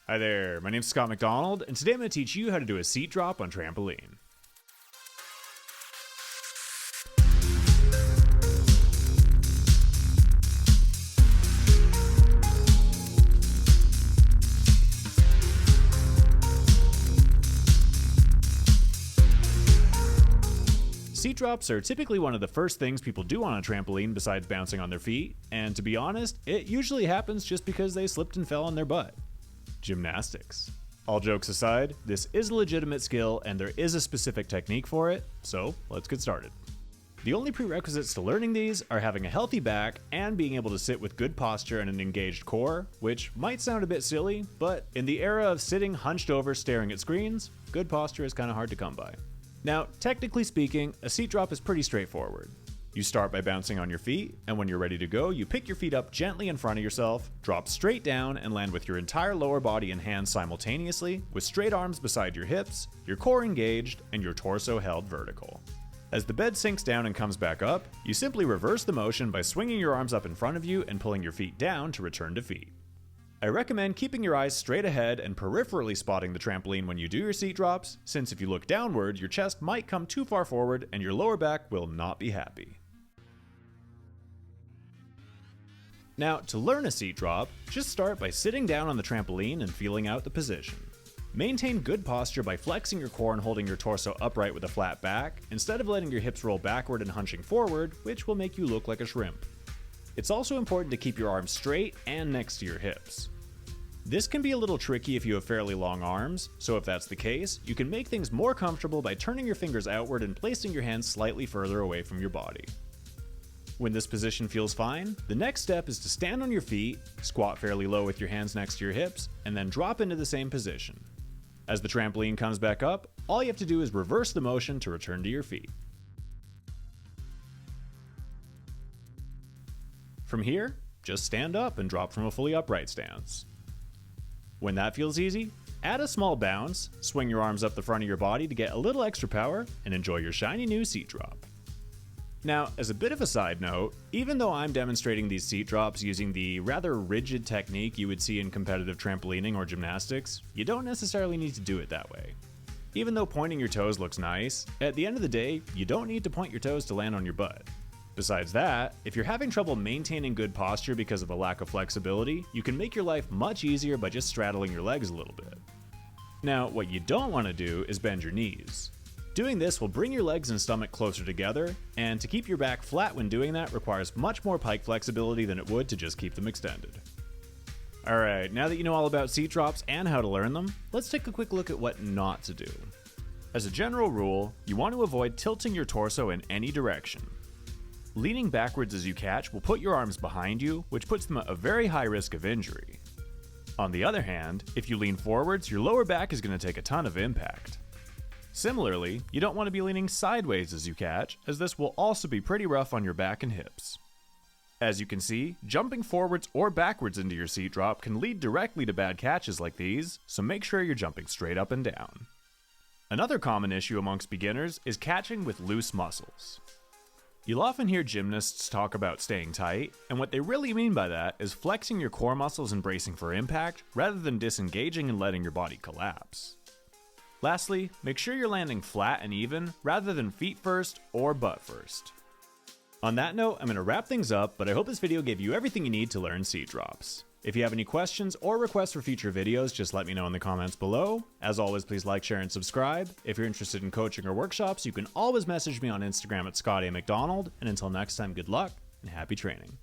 Hi there, my name's Scott McDonald, and today I'm going to teach you how to do a seat drop on trampoline. Seat drops are typically one of the first things people do on a trampoline besides bouncing on their feet, and to be honest, it usually happens just because they slipped and fell on their butt. Gymnastics. All jokes aside, this is a legitimate skill and there is a specific technique for it, so let's get started. The only prerequisites to learning these are having a healthy back and being able to sit with good posture and an engaged core, which might sound a bit silly, but in the era of sitting hunched over staring at screens, good posture is kind of hard to come by. Now, technically speaking, a seat drop is pretty straightforward. You start by bouncing on your feet, and when you're ready to go, you pick your feet up gently in front of yourself, drop straight down, and land with your entire lower body and hands simultaneously, with straight arms beside your hips, your core engaged, and your torso held vertical. As the bed sinks down and comes back up, you simply reverse the motion by swinging your arms up in front of you and pulling your feet down to return to feet. I recommend keeping your eyes straight ahead and peripherally spotting the trampoline when you do your seat drops, since if you look downward, your chest might come too far forward and your lower back will not be happy. Now, to learn a seat drop, just start by sitting down on the trampoline and feeling out the position. Maintain good posture by flexing your core and holding your torso upright with a flat back, instead of letting your hips roll backward and hunching forward, which will make you look like a shrimp. It's also important to keep your arms straight and next to your hips. This can be a little tricky if you have fairly long arms, so if that's the case, you can make things more comfortable by turning your fingers outward and placing your hands slightly further away from your body. When this position feels fine, the next step is to stand on your feet, squat fairly low with your hands next to your hips, and then drop into the same position. As the trampoline comes back up, all you have to do is reverse the motion to return to your feet. From here, just stand up and drop from a fully upright stance. When that feels easy, add a small bounce, swing your arms up the front of your body to get a little extra power, and enjoy your shiny new seat drop. Now, as a bit of a side note, even though I'm demonstrating these seat drops using the rather rigid technique you would see in competitive trampolining or gymnastics, you don't necessarily need to do it that way. Even though pointing your toes looks nice, at the end of the day, you don't need to point your toes to land on your butt. Besides that, if you're having trouble maintaining good posture because of a lack of flexibility, you can make your life much easier by just straddling your legs a little bit. Now, what you don't want to do is bend your knees. Doing this will bring your legs and stomach closer together, and to keep your back flat when doing that requires much more pike flexibility than it would to just keep them extended. Alright, now that you know all about seat drops and how to learn them, let's take a quick look at what not to do. As a general rule, you want to avoid tilting your torso in any direction. Leaning backwards as you catch will put your arms behind you, which puts them at a very high risk of injury. On the other hand, if you lean forwards, your lower back is going to take a ton of impact. Similarly, you don't want to be leaning sideways as you catch, as this will also be pretty rough on your back and hips. As you can see, jumping forwards or backwards into your seat drop can lead directly to bad catches like these, so make sure you're jumping straight up and down. Another common issue amongst beginners is catching with loose muscles. You'll often hear gymnasts talk about staying tight, and what they really mean by that is flexing your core muscles and bracing for impact, rather than disengaging and letting your body collapse. Lastly, make sure you're landing flat and even, rather than feet first or butt first. On that note, I'm going to wrap things up, but I hope this video gave you everything you need to learn seat drops. If you have any questions or requests for future videos, just let me know in the comments below. As always, please like, share, and subscribe. If you're interested in coaching or workshops, you can always message me on Instagram at Scott A. McDonald. And until next time, good luck and happy training.